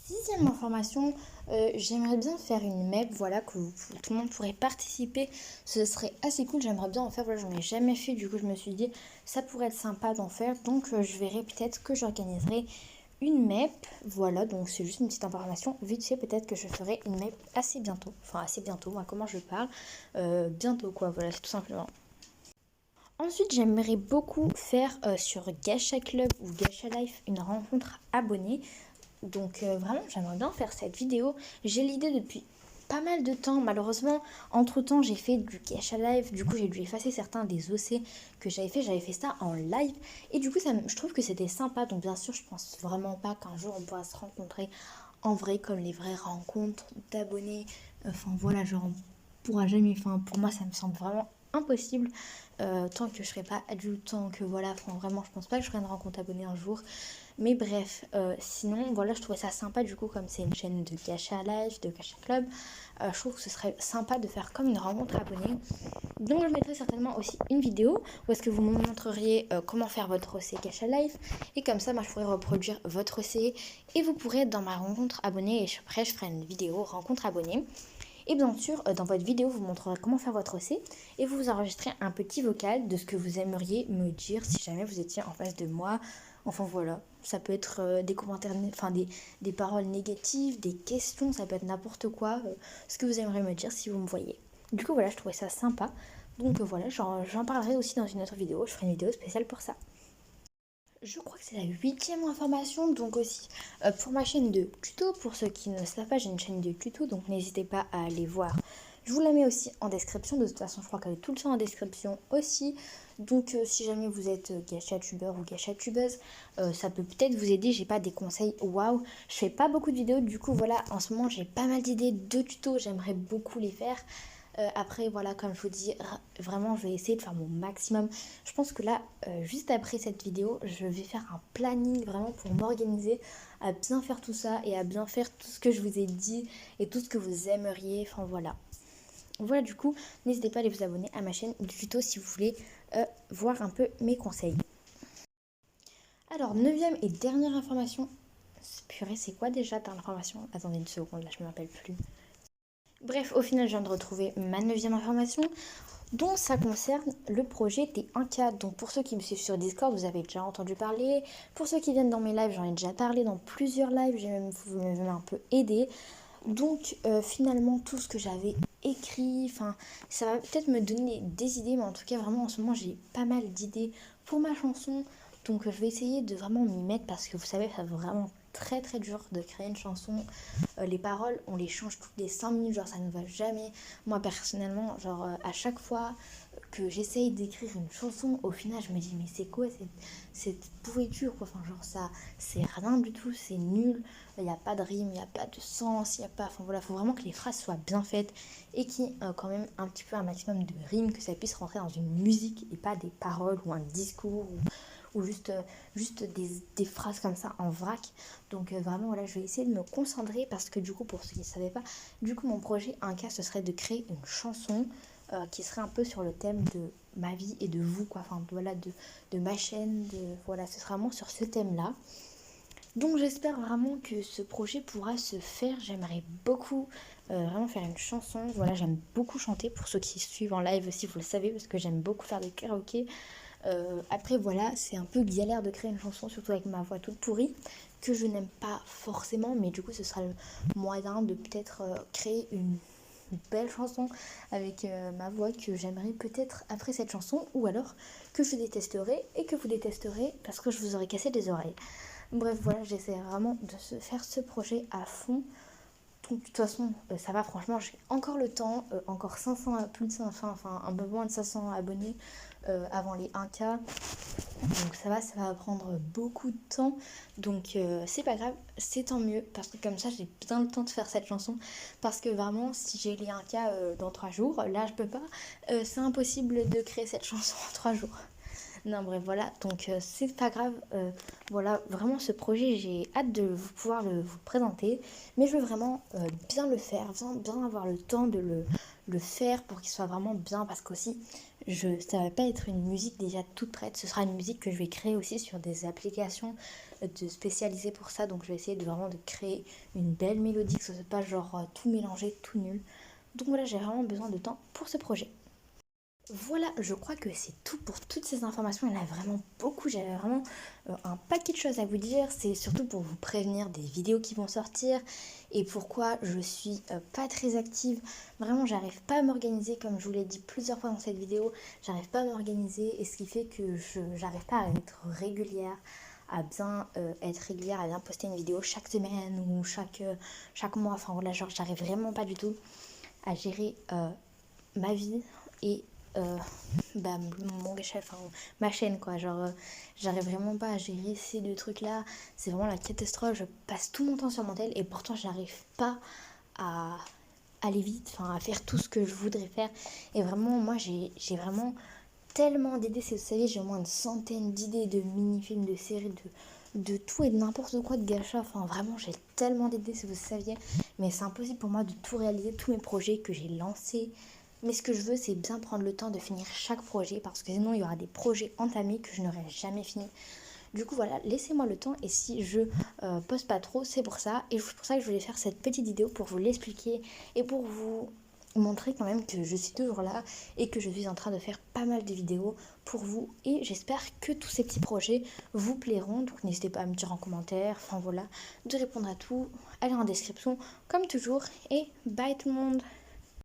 Sixième information, j'aimerais bien faire une MEP, voilà, tout le monde pourrait participer. Ce serait assez cool, j'aimerais bien en faire, voilà, j'en ai jamais fait, du coup je me suis dit, ça pourrait être sympa d'en faire. Donc je verrai peut-être que j'organiserai une MEP, voilà, donc c'est juste une petite information. Vite fait, peut-être que je ferai une MEP assez bientôt, enfin assez bientôt, moi comment je parle, bientôt quoi, voilà, c'est tout simplement. Ensuite, j'aimerais beaucoup faire sur Gacha Club ou Gacha Life une rencontre abonnée. Donc vraiment, j'aimerais bien faire cette vidéo. J'ai l'idée depuis pas mal de temps. Malheureusement, entre-temps, j'ai fait du Gacha Live. Du coup, j'ai dû effacer certains des OC que j'avais fait. J'avais fait ça en live. Et du coup, je trouve que c'était sympa. Donc bien sûr, je pense vraiment pas qu'un jour on pourra se rencontrer en vrai comme les vraies rencontres d'abonnés. Enfin voilà, genre on pourra jamais. Enfin pour moi, ça me semble vraiment impossible. Tant que je serai pas adulte, tant que voilà, enfin, vraiment, je pense pas que je ferai une rencontre abonnée un jour. Mais bref, sinon, voilà, je trouvais ça sympa du coup, comme c'est une chaîne de Gacha Live, de Gacha Club, je trouve que ce serait sympa de faire comme une rencontre abonnée. Donc je mettrai certainement aussi une vidéo où est-ce que vous me montreriez comment faire votre OC Gacha Live. Et comme ça, moi je pourrais reproduire votre OC et vous pourrez être dans ma rencontre abonnée. Et après, je ferai une vidéo rencontre abonnée. Et bien sûr, dans votre vidéo, vous montrerez comment faire votre OC et vous enregistrez un petit vocal de ce que vous aimeriez me dire si jamais vous étiez en face de moi. Enfin voilà, ça peut être des commentaires, enfin des paroles négatives, des questions, ça peut être n'importe quoi, ce que vous aimeriez me dire si vous me voyez. Du coup voilà, je trouvais ça sympa. Donc voilà, j'en parlerai aussi dans une autre vidéo, je ferai une vidéo spéciale pour ça. Je crois que c'est la huitième information, donc aussi pour ma chaîne de tuto. Pour ceux qui ne le savent pas, j'ai une chaîne de tuto, donc n'hésitez pas à aller voir. Je vous la mets aussi en description, de toute façon je crois qu'elle est tout le temps en description aussi. Donc si jamais vous êtes gacha-tubeur ou gacha-tubeuse, ça peut peut-être vous aider. J'ai pas des conseils waouh, je fais pas beaucoup de vidéos, du coup voilà, en ce moment j'ai pas mal d'idées de tutos, j'aimerais beaucoup les faire. Après, voilà, comme je vous dis, vraiment, je vais essayer de faire mon maximum. Je pense que là, juste après cette vidéo, je vais faire un planning vraiment pour m'organiser à bien faire tout ça et à bien faire tout ce que je vous ai dit et tout ce que vous aimeriez. Enfin, voilà. Voilà, du coup, n'hésitez pas à aller vous abonner à ma chaîne de tuto si vous voulez voir un peu mes conseils. Alors, neuvième et dernière information. Purée, c'est quoi déjà dans l'information? Attendez une seconde, là, je me rappelle plus. Bref, au final, je viens de retrouver ma neuvième information. Donc ça concerne le projet des 1K. Donc pour ceux qui me suivent sur Discord, vous avez déjà entendu parler. Pour ceux qui viennent dans mes lives, j'en ai déjà parlé dans plusieurs lives, vous m'avez un peu aidé. Donc finalement tout ce que j'avais écrit, enfin ça va peut-être me donner des idées, mais en tout cas vraiment en ce moment j'ai pas mal d'idées pour ma chanson. Donc je vais essayer de vraiment m'y mettre parce que vous savez, c'est vraiment très très dur de créer une chanson. Les paroles, on les change toutes les 5 minutes, genre ça ne va jamais. Moi personnellement, genre à chaque fois que j'essaye d'écrire une chanson, au final je me dis mais c'est quoi cette pourriture quoi. Enfin genre ça, c'est rien du tout, c'est nul. Il n'y a pas de rime, il n'y a pas de sens, il n'y a pas... Enfin voilà, il faut vraiment que les phrases soient bien faites et qu'il y ait quand même un petit peu un maximum de rimes, que ça puisse rentrer dans une musique et pas des paroles ou un discours ou juste des phrases comme ça en vrac. Donc vraiment, voilà, je vais essayer de me concentrer parce que du coup, pour ceux qui ne savaient pas, du coup, mon projet, un cas, ce serait de créer une chanson qui serait un peu sur le thème de ma vie et de vous, quoi. Enfin, voilà, de ma chaîne, voilà, ce sera vraiment sur ce thème-là. Donc j'espère vraiment que ce projet pourra se faire. J'aimerais beaucoup vraiment faire une chanson. Voilà, j'aime beaucoup chanter. Pour ceux qui suivent en live aussi, vous le savez, parce que j'aime beaucoup faire des karaokés. Après voilà, c'est un peu galère de créer une chanson, surtout avec ma voix toute pourrie, que je n'aime pas forcément, mais du coup ce sera le moyen de peut-être créer une belle chanson avec ma voix que j'aimerais peut-être après cette chanson, ou alors que je détesterai et que vous détesterez parce que je vous aurais cassé des oreilles. Bref, voilà, j'essaie vraiment de faire ce projet à fond. Donc, de toute façon, ça va, franchement, j'ai encore le temps, encore 500, plus de 500, enfin un peu moins de 500 abonnés avant les 1K. Donc ça va prendre beaucoup de temps. Donc c'est pas grave, c'est tant mieux. Parce que comme ça, j'ai bien le temps de faire cette chanson. Parce que vraiment, si j'ai les 1K dans 3 jours, là je peux pas. C'est impossible de créer cette chanson en 3 jours. Non, bref, voilà, donc c'est pas grave. Voilà, vraiment ce projet, j'ai hâte de pouvoir vous présenter. Mais je veux vraiment bien le faire, bien avoir le temps de le faire pour qu'il soit vraiment bien. Parce qu'aussi, ça va pas être une musique déjà toute prête, ce sera une musique que je vais créer aussi sur des applications spécialisées pour ça. Donc je vais essayer de vraiment de créer une belle mélodie, que ce soit pas genre tout mélangé, tout nul. Donc voilà, j'ai vraiment besoin de temps pour ce projet. Voilà, je crois que c'est tout pour toutes ces informations. Il y en a vraiment beaucoup. J'avais vraiment un paquet de choses à vous dire. C'est surtout pour vous prévenir des vidéos qui vont sortir et pourquoi je suis pas très active. Vraiment, j'arrive pas à m'organiser, comme je vous l'ai dit plusieurs fois dans cette vidéo. J'arrive pas à m'organiser et ce qui fait que j'arrive pas à être régulière, à bien être régulière, à bien poster une vidéo chaque semaine ou chaque mois. Enfin voilà, genre j'arrive vraiment pas du tout à gérer ma vie et euh, bah, enfin, ma chaîne quoi. Genre, j'arrive vraiment pas à gérer ces deux trucs là. C'est vraiment la catastrophe. Je passe tout mon temps sur mon tel et pourtant, j'arrive pas à aller vite, enfin, à faire tout ce que je voudrais faire. Et vraiment, moi, j'ai vraiment tellement d'idées. Si vous savez, j'ai au moins une centaine d'idées de mini-films, de séries, de tout et de n'importe quoi de gacha. Enfin, vraiment, j'ai tellement d'idées si vous saviez. Mais c'est impossible pour moi de tout réaliser, tous mes projets que j'ai lancés. Mais ce que je veux, c'est bien prendre le temps de finir chaque projet parce que sinon, il y aura des projets entamés que je n'aurai jamais fini. Du coup, voilà, laissez-moi le temps et si je poste pas trop, c'est pour ça. Et c'est pour ça que je voulais faire cette petite vidéo pour vous l'expliquer et pour vous montrer quand même que je suis toujours là et que je suis en train de faire pas mal de vidéos pour vous. Et j'espère que tous ces petits projets vous plairont. Donc n'hésitez pas à me dire en commentaire, enfin voilà, de répondre à tout. Allez en description comme toujours et bye tout le monde.